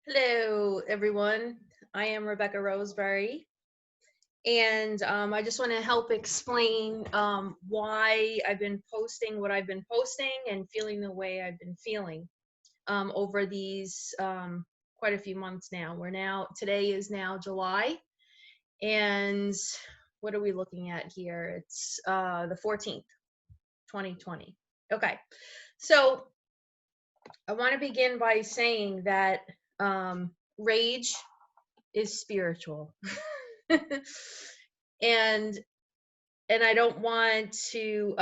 Hello, everyone. I am Rebecca Roseberry, and I just want to help explain why I've been posting what I've been posting and feeling the way I've been feeling over these quite a few months now. Today is now July, and what are we looking at here? It's the 14th, 2020. Okay, so I want to begin by saying that rage is spiritual. and and I don't want to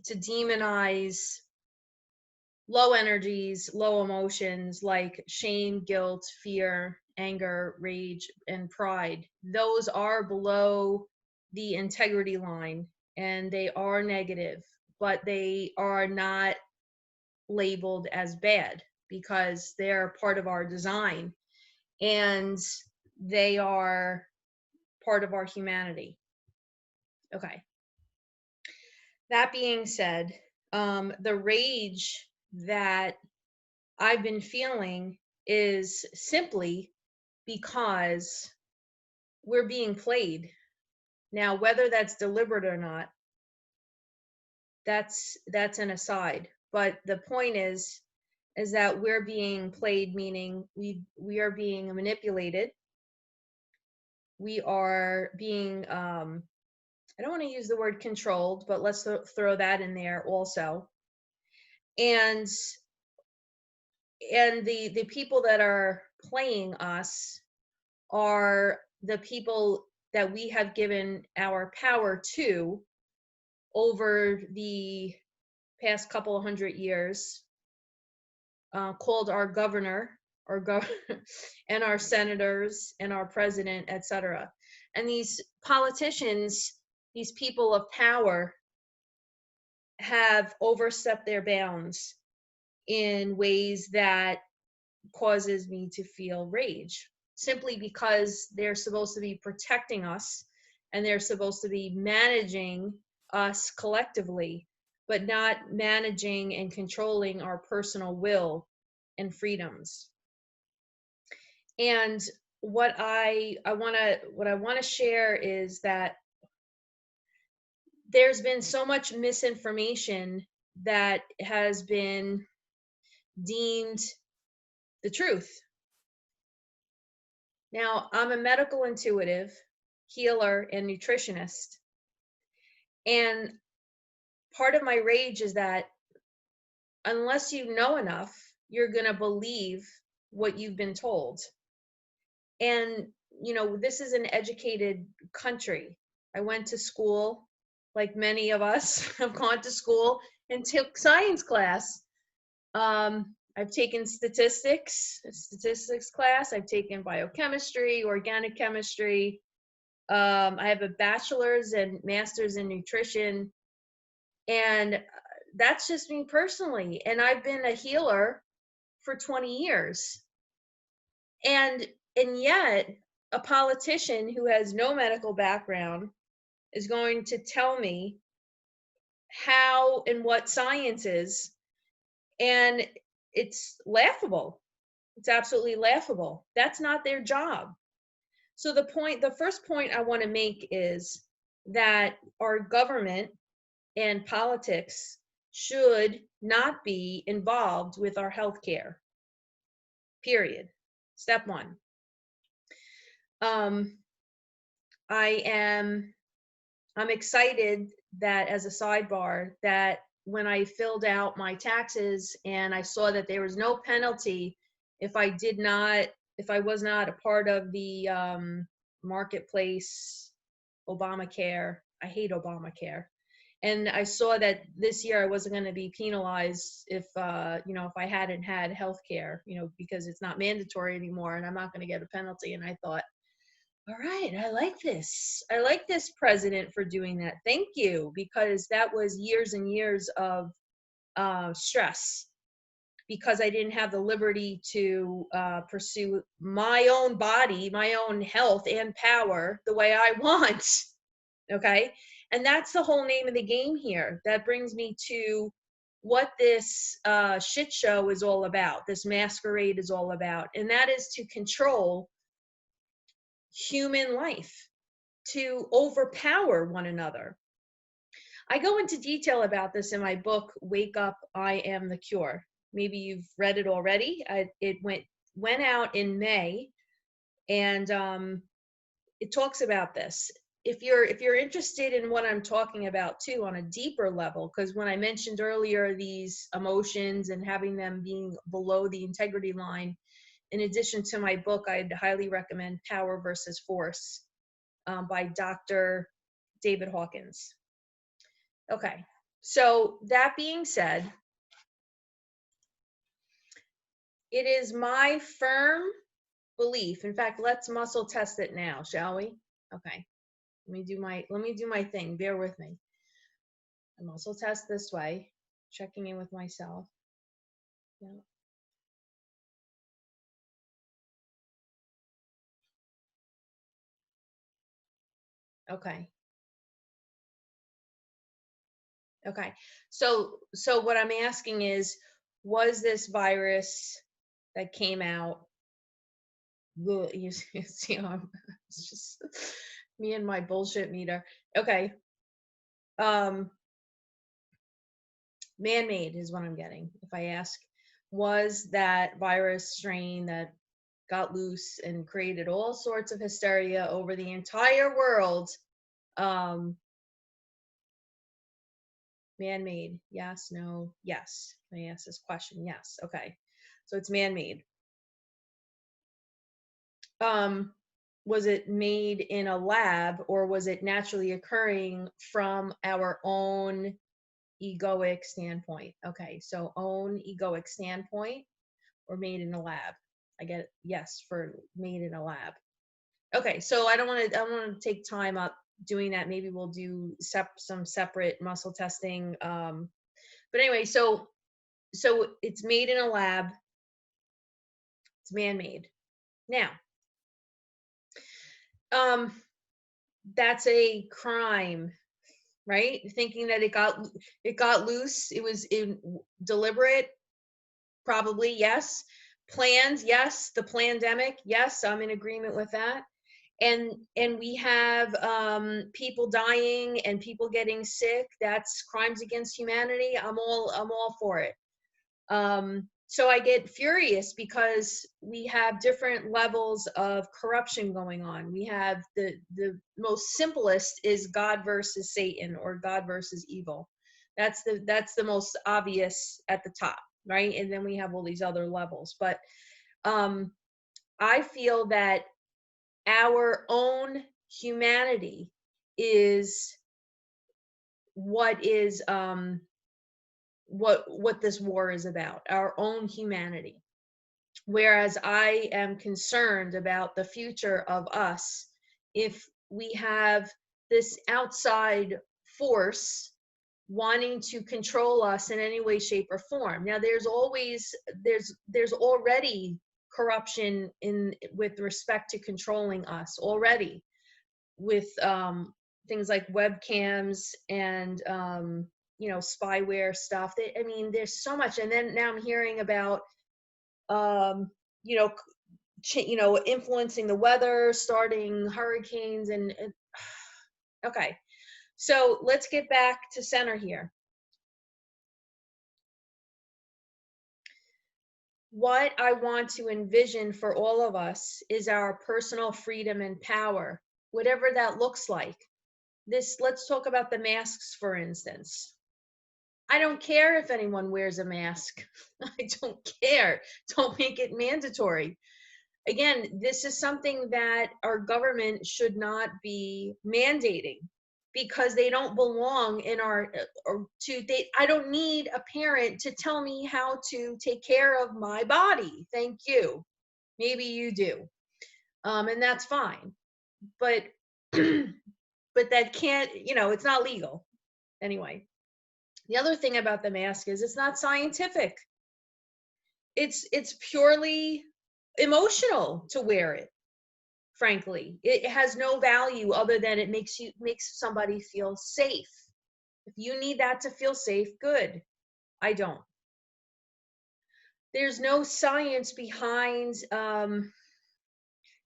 demonize low energies, low emotions like shame, guilt, fear, anger, rage, and pride. Those are below the integrity line and they are negative, but they are not labeled as bad because they're part of our design and they are part of our humanity. Okay. That being said, the rage that I've been feeling is simply because we're being played. Now, whether that's deliberate or not, that's an aside. But the point is that we're being played, meaning we are being manipulated. We are being I don't want to use the word controlled, but let's throw that in there also. And the people that are playing us are the people that we have given our power to over the past couple of 100 years, called our governor or and our senators and our president, etc. And these politicians, these people of power, have overstepped their bounds in ways that causes me to feel rage, simply because they're supposed to be protecting us and they're supposed to be managing us collectively, but not managing and controlling our personal will and freedoms. And what I want to share is that there's been so much misinformation that has been deemed the truth. Now, I'm a medical intuitive, healer, and nutritionist. And part of my rage is that unless you know enough, you're going to believe what you've been told. And, this is an educated country. I went to school, like many of us have gone to school and took science class. I've taken statistics class. I've taken biochemistry, organic chemistry. I have a bachelor's and master's in nutrition. And that's just me personally. And I've been a healer for 20 years. And yet a politician who has no medical background is going to tell me how and what science is. And it's laughable. It's absolutely laughable. That's not their job. So the first point I want to make is that our government and politics should not be involved with our healthcare. Period. Step one. I'm excited that, as a sidebar, that when I filled out my taxes and I saw that there was no penalty if I was not a part of the marketplace Obamacare. I hate Obamacare. And I saw that this year I wasn't going to be penalized if I hadn't had health care, because it's not mandatory anymore and I'm not going to get a penalty. And I thought, all right, I like this. I like this president for doing that. Thank you, because that was years and years of stress, because I didn't have the liberty to pursue my own body, my own health and power the way I want. Okay. And that's the whole name of the game here. That brings me to what this shit show is all about, this masquerade is all about, and that is to control human life, to overpower one another. I go into detail about this in my book, Wake Up, I Am the Cure. Maybe you've read it already. It went out in May, and it talks about this. If you're interested in what I'm talking about too on a deeper level, because when I mentioned earlier these emotions and having them being below the integrity line, in addition to my book, I'd highly recommend Power versus Force by Dr. David Hawkins. Okay, so that being said, it is my firm belief. In fact, let's muscle test it now, shall we? Okay. Let me do my thing. Bear with me. I muscle test this way, checking in with myself. Yeah. Okay. Okay. So what I'm asking is, was this virus that came out, you see, it's just me and my bullshit meter. Okay. Man-made is what I'm getting. If I ask, was that virus strain that got loose and created all sorts of hysteria over the entire world, man-made? Yes, no, yes. I ask this question. Yes. Okay. So it's man-made. Was it made in a lab, or was it naturally occurring from our own egoic standpoint? Okay, so own egoic standpoint, or made in a lab? I get yes for made in a lab. Okay, so I don't want to take time up doing that. Maybe we'll do some separate muscle testing. But anyway, so it's made in a lab. It's man-made. Now, that's a crime, right? Thinking that it got loose. It was deliberate, probably, yes. Planned, yes. The Plandemic, yes. I'm in agreement with that. And we have people dying and people getting sick. That's crimes against humanity. I'm all for it. So I get furious because we have different levels of corruption going on. We have the most simplest is God versus Satan, or God versus evil. That's the most obvious at the top, right? And then we have all these other levels. But I feel that our own humanity is what is what this war is about, our own humanity. Whereas I am concerned about the future of us if we have this outside force wanting to control us in any way, shape, or form. Now there's already corruption with respect to controlling us already, with things like webcams and spyware stuff. I mean, there's so much. And then now I'm hearing about influencing the weather, starting hurricanes, and okay. So let's get back to center here. What I want to envision for all of us is our personal freedom and power, whatever that looks like. Let's talk about the masks, for instance. I don't care if anyone wears a mask. I don't care. Don't make it mandatory. Again, this is something that our government should not be mandating, because they don't belong in I don't need a parent to tell me how to take care of my body. Thank you. Maybe you do. And that's fine. But but that can't, it's not legal. Anyway, the other thing about the mask is it's not scientific. It's purely emotional to wear it. Frankly, it has no value other than it makes somebody feel safe. If you need that to feel safe, good. I don't. There's no science behind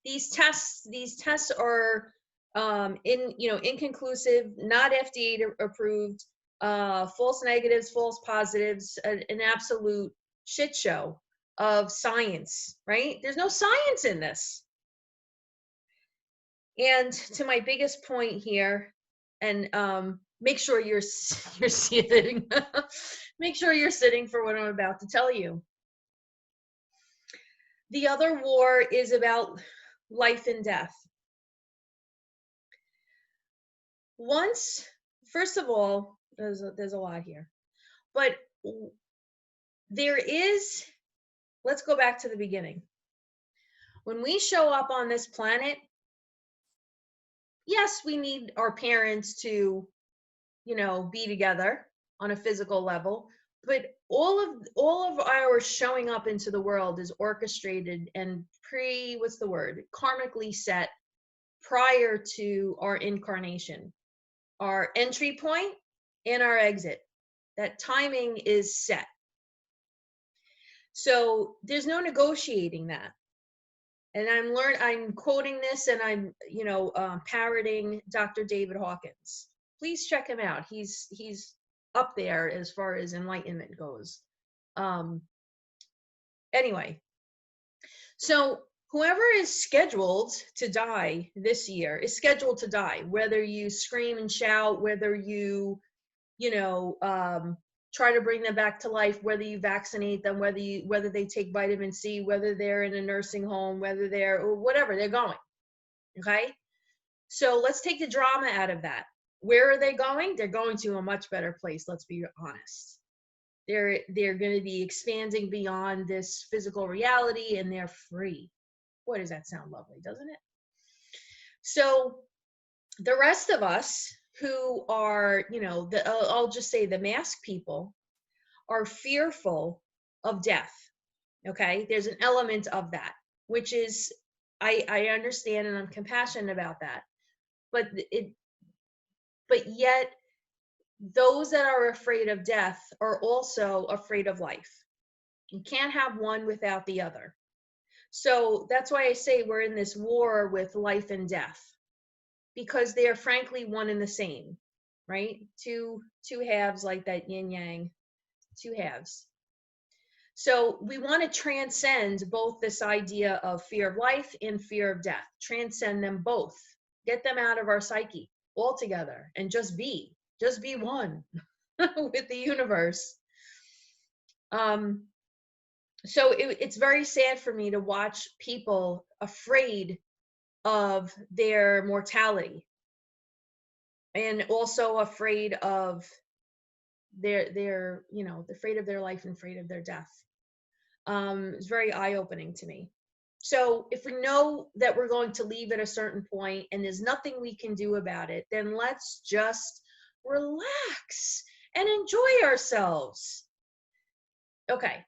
these tests. These tests are inconclusive, not FDA approved, false negatives, false positives, an absolute shit show of science, right? There's no science in this. And to my biggest point here, and make sure you're sitting. Make sure you're sitting for what I'm about to tell you. The other war is about life and death. First of all, there's a lot here, but let's go back to the beginning. When we show up on this planet, yes, we need our parents to, be together on a physical level, but all of our showing up into the world is orchestrated and karmically set prior to our incarnation, our entry point and our exit. That timing is set. So there's no negotiating that. And I'm quoting this, and I'm, parroting Dr. David Hawkins. Please check him out. He's up there as far as enlightenment goes. Anyway, so whoever is scheduled to die this year is scheduled to die, whether you scream and shout, whether you, try to bring them back to life, whether you vaccinate them, whether they take vitamin C, whether they're in a nursing home, or whatever, they're going. Okay? So let's take the drama out of that. Where are they going? They're going to a much better place, let's be honest. They're going to be expanding beyond this physical reality, and they're free. Boy, does that sound lovely, doesn't it? So the rest of us who are, I'll just say the masked people, are fearful of death. Okay, there's an element of that, which is, I understand, and I'm compassionate about that, but yet those that are afraid of death are also afraid of life. You can't have one without the other. So that's why I say we're in this war with life and death, because they are frankly one and the same, right? Two halves, like that yin yang, two halves. So we want to transcend both this idea of fear of life and fear of death, transcend them both, get them out of our psyche altogether, and just be one with the universe. So it's very sad for me to watch people afraid of their mortality, and also afraid of afraid of their life and afraid of their death. It's very eye-opening to me. So if we know that we're going to leave at a certain point and there's nothing we can do about it, then let's just relax and enjoy ourselves. Okay,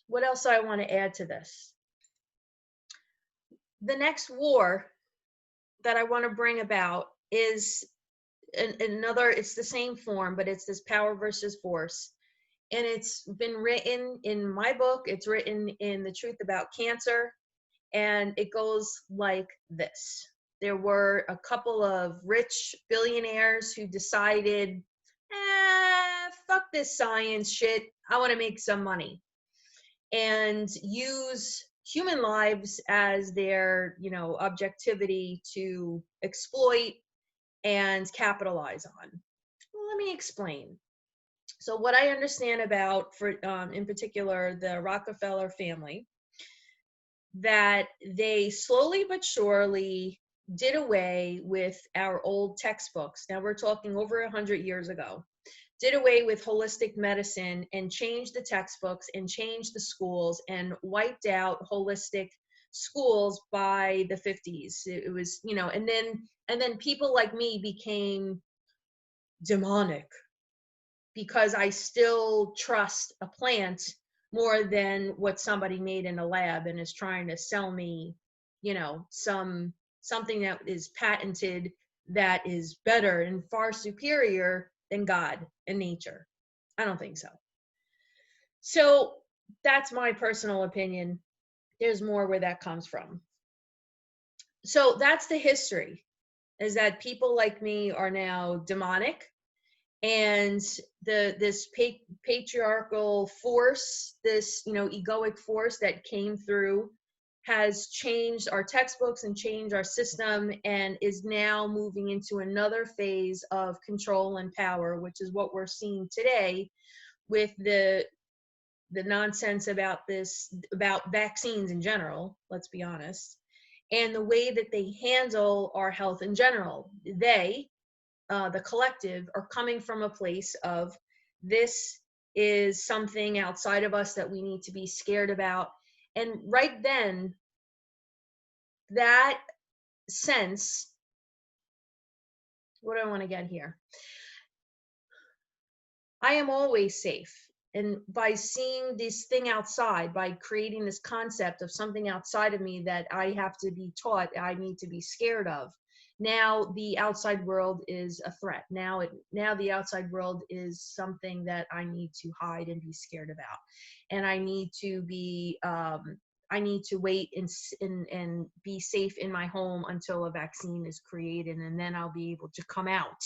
what else do I want to add to this? The next war that I want to bring about is it's the same form, but it's this power versus force. And it's been written in my book. It's written in The Truth About Cancer. And it goes like this. There were a couple of rich billionaires who decided, fuck this science shit. I want to make some money. And use human lives as their, objectivity to exploit and capitalize on. Well, let me explain. So what I understand about, in particular, the Rockefeller family, that they slowly but surely did away with our old textbooks. Now we're talking over 100 years ago. Did away with holistic medicine and changed the textbooks and changed the schools and wiped out holistic schools by the 50s. It was, and then people like me became demonic, because I still trust a plant more than what somebody made in a lab and is trying to sell me, something that is patented, that is better and far superior than God and nature. I don't think so. So that's my personal opinion. There's more where that comes from. So that's the history, is that people like me are now demonic, and this patriarchal force, this egoic force that came through, has changed our textbooks and changed our system, and is now moving into another phase of control and power, which is what we're seeing today with the nonsense about vaccines in general, let's be honest, and the way that they handle our health in general. They, the collective, are coming from a place of, this is something outside of us that we need to be scared about. And right then, that sense, what do I want to get here? I am always safe. And by seeing this thing outside, by creating this concept of something outside of me that I have to be taught, I need to be scared of, now the outside world is a threat. Now the outside world is something that I need to hide and be scared about. And I need to wait and be safe in my home until a vaccine is created, and then I'll be able to come out.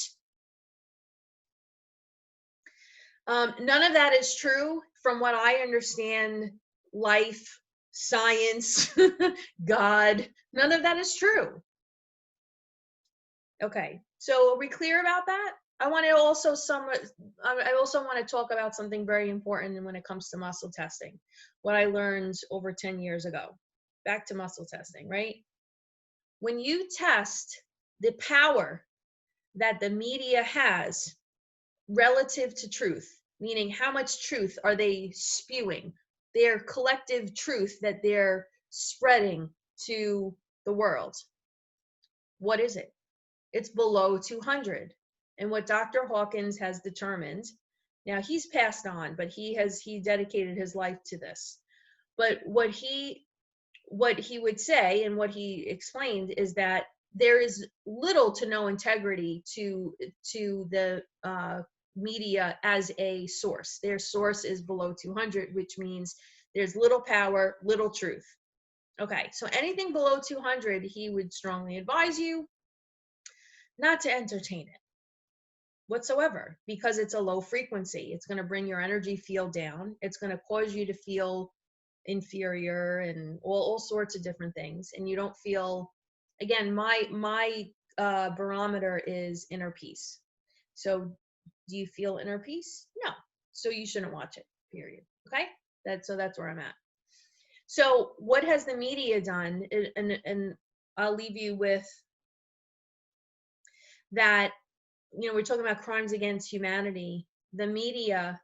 None of that is true from what I understand. Life, science, God, none of that is true. Okay, so are we clear about that? I also want to talk about something very important when it comes to muscle testing. What I learned over 10 years ago. Back to muscle testing, right? When you test the power that the media has relative to truth, meaning how much truth are they spewing, their collective truth that they're spreading to the world, what is it? It's below 200. And what Dr. Hawkins has determined, now he's passed on, but he dedicated his life to this. But what he would say, and what he explained, is that there is little to no integrity to the media as a source. Their source is below 200, which means there's little power, little truth. Okay, so anything below 200, he would strongly advise you not to entertain it whatsoever, because it's a low frequency. It's going to bring your energy field down. It's going to cause you to feel inferior and all sorts of different things. And you don't feel, again, my barometer is inner peace. So do you feel inner peace? No. So you shouldn't watch it, period. Okay? That's where I'm at. So what has the media done? And I'll leave you with that. We're talking about crimes against humanity. The media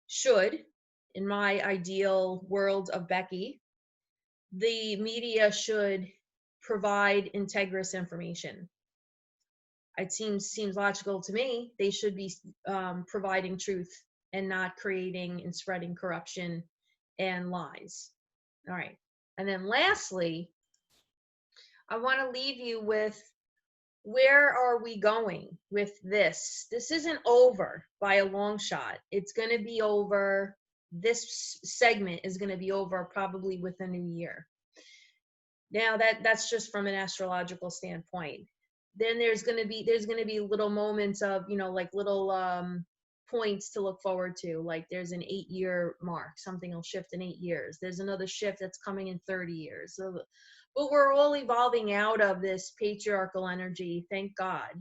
should, in my ideal world of Becky, the media should provide integrous information. It seems logical to me. They should be providing truth and not creating and spreading corruption and lies. All right. And then lastly, I want to leave you with, where are we going with this? This isn't over by a long shot. It's going to be over. This segment is going to be over probably with a new year. Now that's just from an astrological standpoint. Then there's going to be little moments of, like little points to look forward to. Like there's an 8-year mark. Something will shift in 8 years. There's another shift that's coming in 30 years. So, but we're all evolving out of this patriarchal energy, thank God.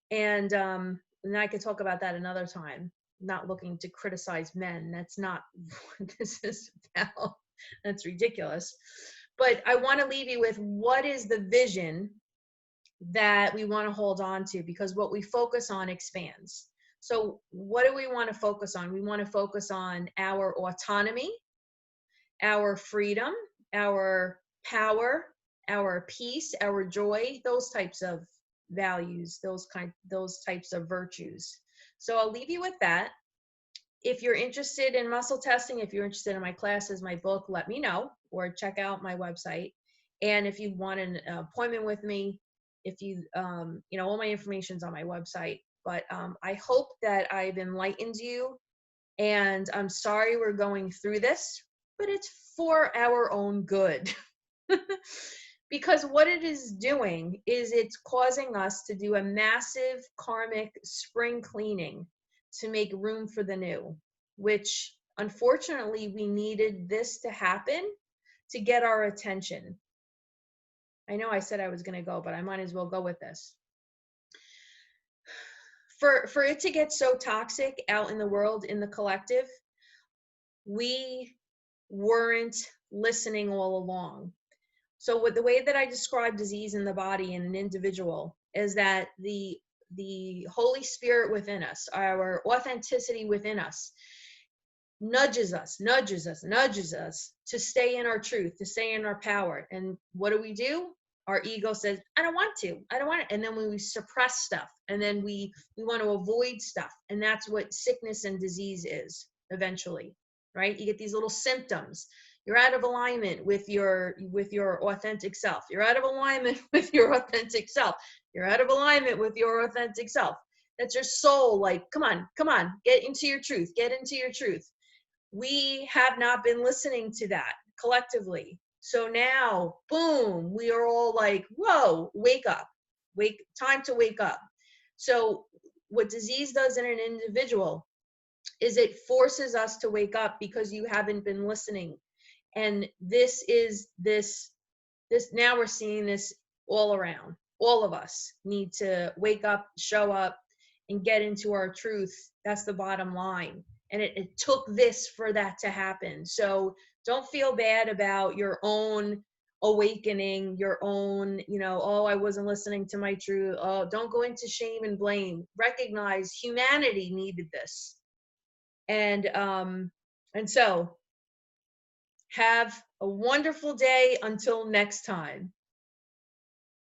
And I could talk about that another time. Not looking to criticize men. That's not what this is about. That's ridiculous. But I want to leave you with, what is the vision that we want to hold on to? Because what we focus on expands. So what do we want to focus on? We want to focus on our autonomy, our freedom, our power, our peace, our joy, those types of values, those types of virtues. So I'll leave you with that. If you're interested in muscle testing, if you're interested in my classes, my book, let me know, or check out my website. And if you want an appointment with me, if you, all my information's on my website. But I hope that I've enlightened you And I'm sorry we're going through this, but it's for our own good. Because what it is doing is it's causing us to do a massive karmic spring cleaning to make room for the new, which unfortunately we needed this to happen to get our attention. I know I said I was going to go, but I might as well go with this. For it to get so toxic out in the world, in the collective, we weren't listening all along. So with the way that I describe disease in the body in an individual is that the Holy Spirit within us, our authenticity within us, nudges us to stay in our truth, to stay in our power. And what do? Our ego says, I don't want to. And then when we suppress stuff, and then we want to avoid stuff. And that's what sickness and disease is eventually, right? You get these little symptoms. You're out of alignment with your authentic self. You're out of alignment with your authentic self. You're out of alignment with your authentic self. That's your soul. Like, come on, get into your truth. Get into your truth. We have not been listening to that collectively. So now, boom, we are all like, whoa, wake up. Time to wake up. So what disease does in an individual is it forces us to wake up because you haven't been listening. And this now we're seeing this all around. All of us need to wake up, show up, and get into our truth. That's the bottom line. And it took this for that to happen. So don't feel bad about your own awakening, your own, oh, I wasn't listening to my truth. Oh, don't go into shame and blame. Recognize humanity needed this. And so have a wonderful day until next time.